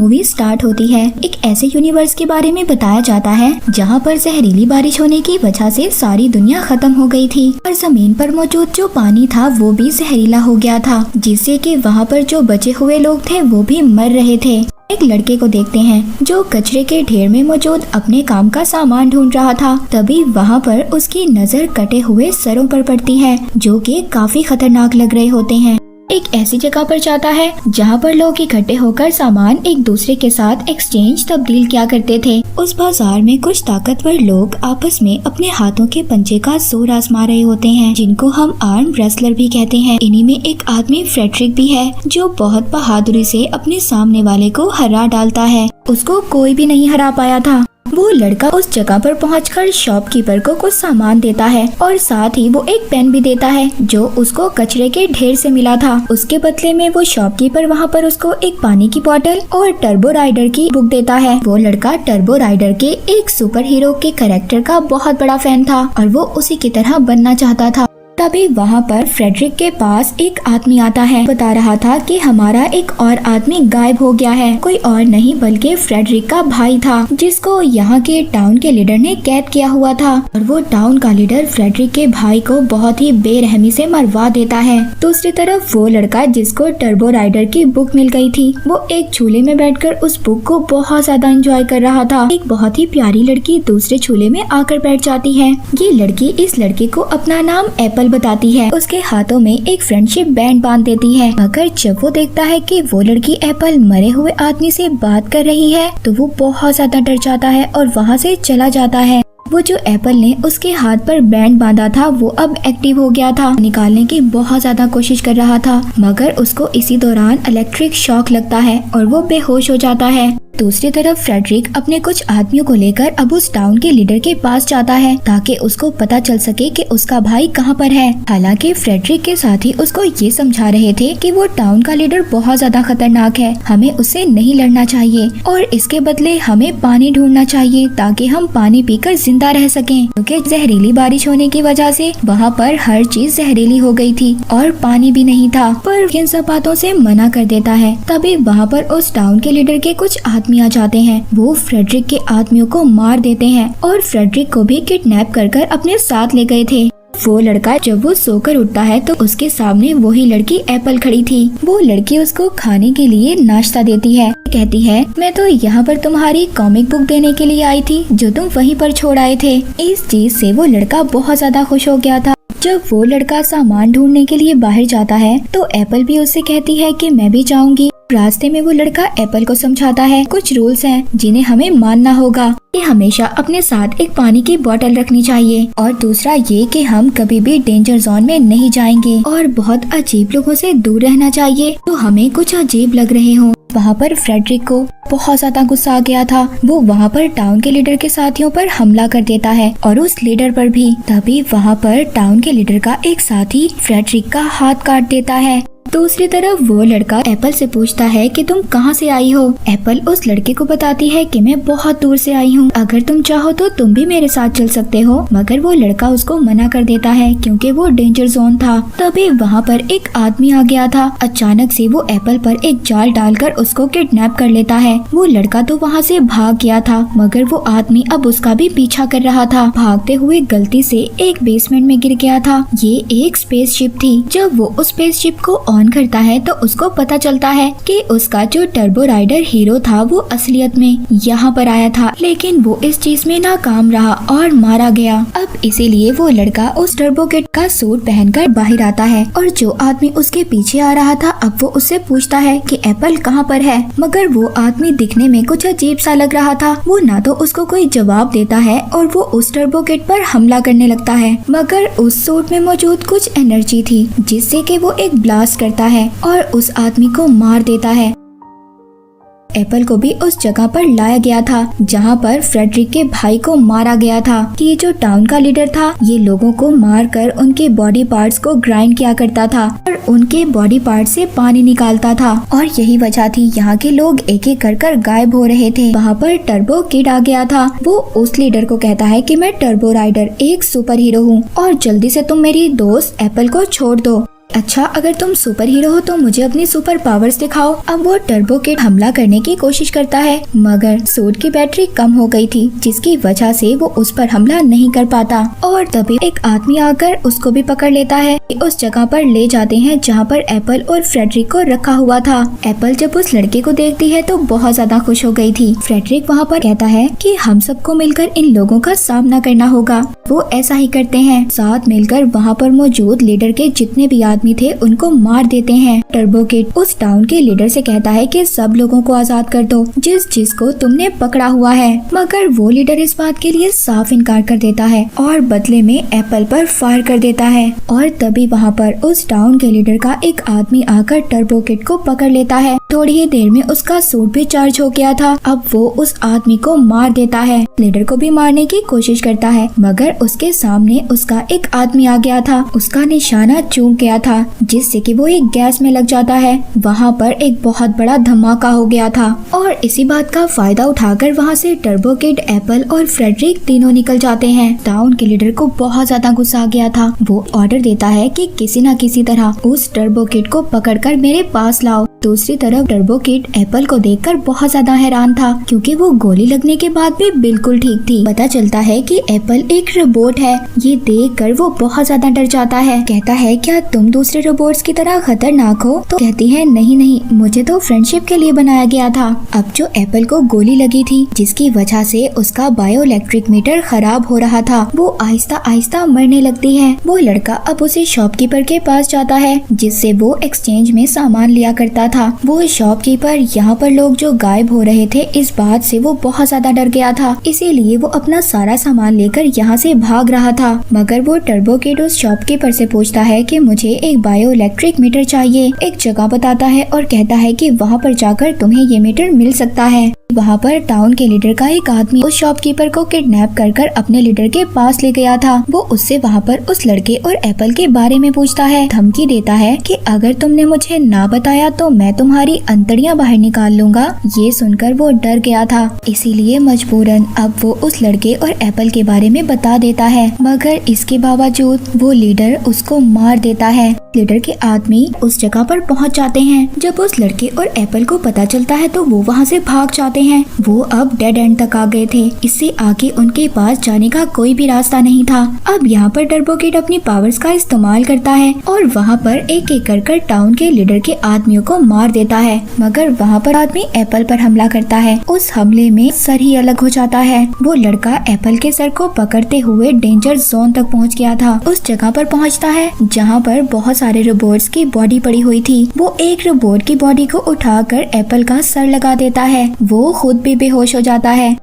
Movie start होती है। एक ऐसे यूनिवर्स के बारे में बताया जाता है जहाँ पर जहरीली बारिश होने की वजह से सारी दुनिया खत्म हो गई थी और जमीन पर मौजूद जो पानी था वो भी जहरीला हो गया था, जिससे कि वहाँ पर जो बचे हुए लोग थे वो भी मर रहे थे। एक लड़के को देखते हैं जो कचरे के ढेर में मौजूद अपने काम का सामान ढूंढ रहा था। तभी वहाँ पर उसकी नजर कटे हुए सरों पर पड़ती है जो कि काफी खतरनाक लग रहे होते हैं। एक ऐसी जगह पर जाता है जहाँ पर लोग इकट्ठे होकर सामान एक दूसरे के साथ एक्सचेंज तब्दील किया करते थे। उस बाजार में कुछ ताकतवर लोग आपस में अपने हाथों के पंजे का जोर आजमा रहे होते हैं, जिनको हम आर्म रेसलर भी कहते हैं। इन्हीं में एक आदमी फ्रेडरिक भी है जो बहुत बहादुरी से अपने सामने वाले को हरा डालता है। उसको कोई भी नहीं हरा पाया था। वो लड़का उस जगह पर पहुंचकर शॉपकीपर को कुछ सामान देता है और साथ ही वो एक पेन भी देता है जो उसको कचरे के ढेर से मिला था। उसके बदले में वो शॉपकीपर वहाँ पर उसको एक पानी की बोतल और टर्बो राइडर की बुक देता है। वो लड़का टर्बो राइडर के एक सुपर हीरो के कैरेक्टर का बहुत बड़ा फैन था और वो उसी की तरह बनना चाहता था। तभी वहाँ पर फ्रेडरिक के पास एक आदमी आता है, बता रहा था कि हमारा एक और आदमी गायब हो गया है। कोई और नहीं बल्कि फ्रेडरिक का भाई था जिसको यहाँ के टाउन के लीडर ने कैद किया हुआ था और वो टाउन का लीडर फ्रेडरिक के भाई को बहुत ही बेरहमी से मरवा देता है। दूसरी तरफ वो लड़का जिसको टर्बो राइडर की बुक मिल गई थी, वो एक झूले में बैठकर उस बुक को बहुत ज्यादा एंजॉय कर रहा था। एक बहुत ही प्यारी लड़की दूसरे झूले में आकर बैठ जाती है। ये लड़की इस लड़के को अपना नाम एप्पल बताती है। उसके हाथों में एक फ्रेंडशिप बैंड बांध देती है, मगर जब वो देखता है कि वो लड़की एप्पल मरे हुए आदमी से बात कर रही है तो वो बहुत ज्यादा डर जाता है और वहाँ से चला जाता है। वो जो एप्पल ने उसके हाथ पर बैंड बांधा था वो अब एक्टिव हो गया था। निकालने की बहुत ज्यादा कोशिश कर रहा था, मगर उसको इसी दौरान इलेक्ट्रिक शॉक लगता है और वो बेहोश हो जाता है। दूसरी तरफ फ्रेडरिक अपने कुछ आदमियों को लेकर अब उस टाउन के लीडर के पास जाता है ताकि उसको पता चल सके कि उसका भाई कहाँ पर है। हालांकि फ्रेडरिक के साथी उसको ये समझा रहे थे कि वो टाउन का लीडर बहुत ज्यादा खतरनाक है, हमें उससे नहीं लड़ना चाहिए और इसके बदले हमें पानी ढूंढना चाहिए ताकि हम पानी पीकर जिंदा रह सकें, क्योंकि जहरीली बारिश होने की वजह से वहाँ पर हर चीज जहरीली हो गई थी और पानी भी नहीं था। पर इन सब बातों से मना कर देता है। तभी वहाँ पर उस टाउन के लीडर के कुछ आदमी आ जाते हैं। वो फ्रेडरिक के आदमियों को मार देते हैं और फ्रेडरिक को भी किडनैप कर अपने साथ ले गए थे। वो लड़का जब वो सोकर उठता है तो उसके सामने वही लड़की एप्पल खड़ी थी। वो लड़की उसको खाने के लिए नाश्ता देती है। कहती है, मैं तो यहाँ पर तुम्हारी कॉमिक बुक देने के लिए आई थी जो तुम वहीं पर छोड़ आए थे। इस चीज से वो लड़का बहुत ज्यादा खुश हो गया था। जब वो लड़का सामान ढूंढने के लिए बाहर जाता है तो एप्पल भी उससे कहती है कि मैं भी जाऊंगी। रास्ते में वो लड़का एप्पल को समझाता है कुछ रूल्स हैं जिन्हें हमें मानना होगा कि हमेशा अपने साथ एक पानी की बोतल रखनी चाहिए और दूसरा ये कि हम कभी भी डेंजर जोन में नहीं जाएंगे और बहुत अजीब लोगों से दूर रहना चाहिए तो हमें कुछ अजीब लग रहे हो। वहाँ पर फ्रेडरिक को बहुत ज्यादा गुस्सा आ गया था। वो वहाँ पर टाउन के लीडर के साथियों पर हमला कर देता है और उस लीडर पर भी। तभी वहाँ पर टाउन के लीडर का एक साथी फ्रेडरिक का हाथ काट देता है। दूसरी तरफ वो लड़का एप्पल से पूछता है कि तुम कहाँ से आई हो। एप्पल उस लड़के को बताती है कि मैं बहुत दूर से आई हूँ, अगर तुम चाहो तो तुम भी मेरे साथ चल सकते हो, मगर वो लड़का उसको मना कर देता है क्योंकि वो डेंजर जोन था। तभी वहाँ पर एक आदमी आ गया था। अचानक से वो एप्पल पर एक जाल डालकर उसको किडनैप कर लेता है। वो लड़का तो वहाँ से भाग गया था, मगर वो आदमी अब उसका भी पीछा कर रहा था। भागते हुए गलती से एक बेसमेंट में गिर गया था। ये एक स्पेसशिप थी। जब वो उस स्पेसशिप को ऑन करता है तो उसको पता चलता है कि उसका जो टर्बो राइडर हीरो था वो असलियत में यहाँ पर आया था, लेकिन वो इस चीज में नाकाम रहा और मारा गया। अब इसीलिए वो लड़का उस टर्बो किट का सूट पहनकर बाहर आता है और जो आदमी उसके पीछे आ रहा था अब वो उससे पूछता है कि एप्पल कहाँ पर है, मगर वो आदमी दिखने में कुछ अजीब सा लग रहा था। वो ना तो उसको कोई जवाब देता है और वो उस टर्बो किट पर हमला करने लगता है, मगर उस सूट में मौजूद कुछ एनर्जी थी जिससे कि वो एक ब्लास्ट करता है और उस आदमी को मार देता है। एप्पल को भी उस जगह पर लाया गया था जहाँ पर फ्रेडरिक के भाई को मारा गया था। ये जो टाउन का लीडर था ये लोगों को मारकर उनके बॉडी पार्ट्स को ग्राइंड किया करता था और उनके बॉडी पार्ट से पानी निकालता था और यही वजह थी यहाँ के लोग एक एक कर गायब हो रहे थे। वहाँ पर टर्बो किड आ गया था। वो उस लीडर को कहता है कि मैं टर्बो राइडर एक सुपर हीरो हूँ और जल्दी से तुम मेरी दोस्त एप्पल को छोड़ दो। अच्छा, अगर तुम सुपर हीरो हो तो मुझे अपनी सुपर पावर्स दिखाओ। अब वो टर्बो किड हमला करने की कोशिश करता है, मगर सूट की बैटरी कम हो गई थी, जिसकी वजह से वो उस पर हमला नहीं कर पाता। और तभी एक आदमी आकर उसको भी पकड़ लेता है। उस जगह पर ले जाते हैं जहाँ पर एप्पल और फ्रेडरिक को रखा हुआ था। एप्पल जब उस लड़के को देखती है तो बहुत ज्यादा खुश हो गई थी। फ्रेडरिक वहाँ पर कहता है कि हम सबको मिलकर इन लोगों का सामना करना होगा। वो ऐसा ही करते हैं। साथ मिलकर वहाँ पर मौजूद लीडर के जितने भी आदमी थे उनको मार देते हैं। टर्बो किड उस टाउन के लीडर से कहता है कि सब लोगों को आजाद कर दो जिसको तुमने पकड़ा हुआ है, मगर वो लीडर इस बात के लिए साफ इनकार कर देता है और बदले में एप्पल पर फायर कर देता है। और तभी वहाँ पर उस टाउन के लीडर का एक आदमी आकर टर्बो किड को पकड़ लेता है। थोड़ी ही देर में उसका सूट भी चार्ज हो गया था। अब वो उस आदमी को मार देता है। लीडर को भी मारने की कोशिश करता है, मगर उसके सामने उसका एक आदमी आ गया था। उसका निशाना चूक गया था, जिससे कि वो एक गैस में लग जाता है। वहाँ पर एक बहुत बड़ा धमाका हो गया था और इसी बात का फायदा उठाकर वहाँ से टर्बो किड, एप्पल और फ्रेडरिक तीनों निकल जाते हैं। टाउन के लीडर को बहुत ज्यादा गुस्सा आ गया था। वो ऑर्डर देता है कि किसी न किसी तरह उस टर्बो किड को पकड़कर मेरे पास लाओ। दूसरी तरफ टर्बो किड एप्पल को देखकर बहुत ज्यादा हैरान था, क्योंकि वो गोली लगने के बाद भी बिल्कुल ठीक थी। पता चलता है कि एप्पल एक रोबोट है। ये देखकर वो बहुत ज्यादा डर जाता है। कहता है, क्या तुम दूसरे रोबोट्स की तरह खतरनाक हो? तो कहती है, नहीं नहीं, मुझे तो फ्रेंडशिप के लिए बनाया गया था। अब जो एप्पल को गोली लगी थी, जिसकी वजह से उसका बायो इलेक्ट्रिक मीटर खराब हो रहा था, वो आहिस्ता आहिस्ता मरने लगती है। वो लड़का अब उसे शॉपकीपर के पास जाता है, जिससे वो एक्सचेंज में सामान लिया करता था। वो शॉपकीपर यहाँ पर लोग जो गायब हो रहे थे, इस बात से वो बहुत ज्यादा डर गया था। इसीलिए वो अपना सारा सामान लेकर यहाँ से भाग रहा था। मगर वो टर्बो किड उस शॉपकीपर से पूछता है कि मुझे एक बायो इलेक्ट्रिक मीटर चाहिए। एक जगह बताता है और कहता है कि वहाँ पर जाकर तुम्हें ये मीटर मिल सकता है। वहाँ पर टाउन के लीडर का एक आदमी उस शॉपकीपर को किडनैप कर अपने लीडर के पास ले गया था। वो उससे वहाँ पर उस लड़के और एप्पल के बारे में पूछता है, धमकी देता है कि अगर तुमने मुझे ना बताया तो मैं तुम्हारी अंतड़ियाँ बाहर निकाल लूंगा। ये सुनकर वो डर गया था, इसीलिए मजबूरन अब वो उस लड़के और एप्पल के बारे में बता देता है। मगर इसके बावजूद वो लीडर उसको मार देता है। लीडर के आदमी उस जगह पर पहुँच जाते हैं। जब उस लड़के और एप्पल को पता चलता है तो वो वहाँ से भाग जाते हैं। वो अब डेड एंड तक आ गए थे। इससे आगे उनके पास जाने का कोई भी रास्ता नहीं था। अब यहाँ पर टर्बो किड अपनी पावर्स का इस्तेमाल करता है और वहाँ पर एक एक कर टाउन के लीडर के आदमियों को मार देता है। मगर वहाँ पर आदमी एप्पल पर हमला करता है। उस हमले में सर ही अलग हो जाता है। वो लड़का एप्पल के सर को पकड़ते हुए डेंजर जोन तक पहुँच गया था। उस जगह पर पहुँचता है जहाँ पर बहुत सारे रोबोट्स की बॉडी पड़ी हुई थी। वो एक रोबोट की बॉडी को उठाकर एप्पल का सर लगा देता है। वो खुद भी बेहोश हो जाता है।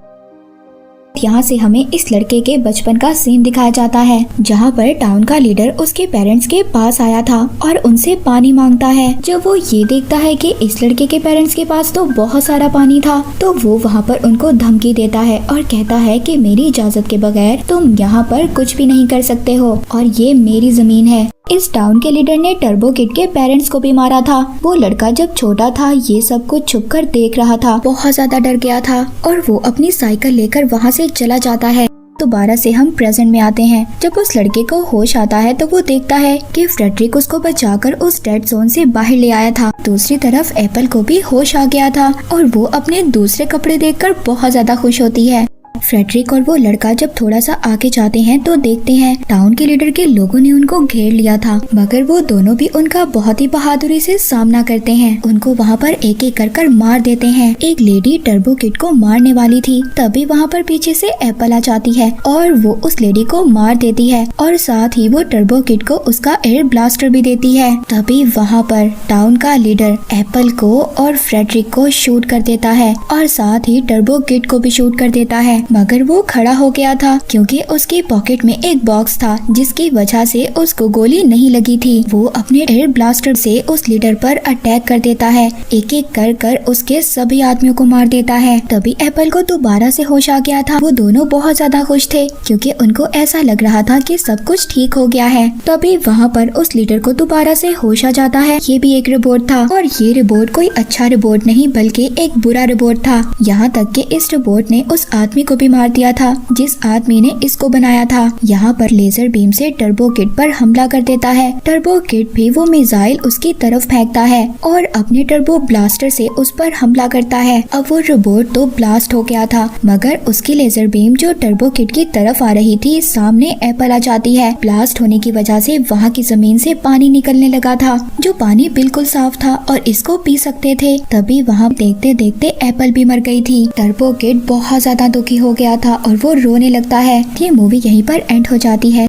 यहाँ से हमें इस लड़के के बचपन का सीन दिखाया जाता है, जहाँ पर टाउन का लीडर उसके पेरेंट्स के पास आया था और उनसे पानी मांगता है। जब वो ये देखता है कि इस लड़के के पेरेंट्स के पास तो बहुत सारा पानी था, तो वो वहाँ पर उनको धमकी देता है और कहता है कि मेरी इजाजत के बगैर तुम यहाँ पर कुछ भी नहीं कर सकते हो और ये मेरी जमीन है। इस टाउन के लीडर ने टर्बो किड के पेरेंट्स को भी मारा था। वो लड़का जब छोटा था ये सब कुछ छुपकर देख रहा था, बहुत ज्यादा डर गया था और वो अपनी साइकिल लेकर वहाँ से चला जाता है। दोबारा से हम प्रेजेंट में आते हैं। जब उस लड़के को होश आता है तो वो देखता है कि फ्रेडरिक उसको बचाकर उस डेड जोन से बाहर ले आया था। दूसरी तरफ एप्पल को भी होश आ गया था और वो अपने दूसरे कपड़े देखकर बहुत ज्यादा खुश होती है। फ्रेडरिक और वो लड़का जब थोड़ा सा आगे जाते हैं तो देखते हैं टाउन के लीडर के लोगों ने उनको घेर लिया था, मगर वो दोनों भी उनका बहुत ही बहादुरी से सामना करते हैं। उनको वहाँ पर एक एक कर मार देते हैं। एक लेडी टर्बो किड को मारने वाली थी, तभी वहाँ पर पीछे से एप्पल आ जाती है और वो उस लेडी को मार देती है और साथ ही वो टर्बो किड को उसका एयर ब्लास्टर भी देती है। तभी वहाँ पर टाउन का लीडर एप्पल को और फ्रेडरिक को शूट कर देता है और साथ ही टर्बो किड को भी शूट कर देता है, मगर वो खड़ा हो गया था क्योंकि उसकी पॉकेट में एक बॉक्स था जिसकी वजह से उसको गोली नहीं लगी थी। वो अपने एयर ब्लास्टर से उस लीडर पर अटैक कर देता है, एक एक कर उसके सभी आदमियों को मार देता है। तभी एप्पल को दोबारा से होश आ गया था। वो दोनों बहुत ज्यादा खुश थे क्योंकि उनको ऐसा लग रहा था कि सब कुछ ठीक हो गया है। तभी वहाँ पर उस लीडर को दोबारा से होश आ जाता है। ये भी एक रोबोट था और ये रोबोट कोई अच्छा रोबोट नहीं बल्कि एक बुरा रोबोट था। यहाँ तक कि इस रोबोट ने उस आदमी को भी मार दिया था जिस आदमी ने इसको बनाया था। यहाँ पर लेजर बीम से टर्बो किड पर हमला कर देता है। टर्बो किड भी वो मिसाइल उसकी तरफ फेंकता है और अपने टर्बो ब्लास्टर से उस पर हमला करता है। अब वो रोबोट तो ब्लास्ट हो गया था मगर उसकी लेजर बीम जो टर्बो किड की तरफ आ रही थी सामने एप्पल आ जाती है। ब्लास्ट होने की वजह से वहाँ की जमीन से पानी निकलने लगा था जो पानी बिल्कुल साफ था और इसको पी सकते थे। तभी वहाँ देखते देखते एप्पल भी मर गई थी। टर्बो किड बहुत ज्यादा दुखी हो गया था और वो रोने लगता है। ये मूवी यहीं पर एंड हो जाती है।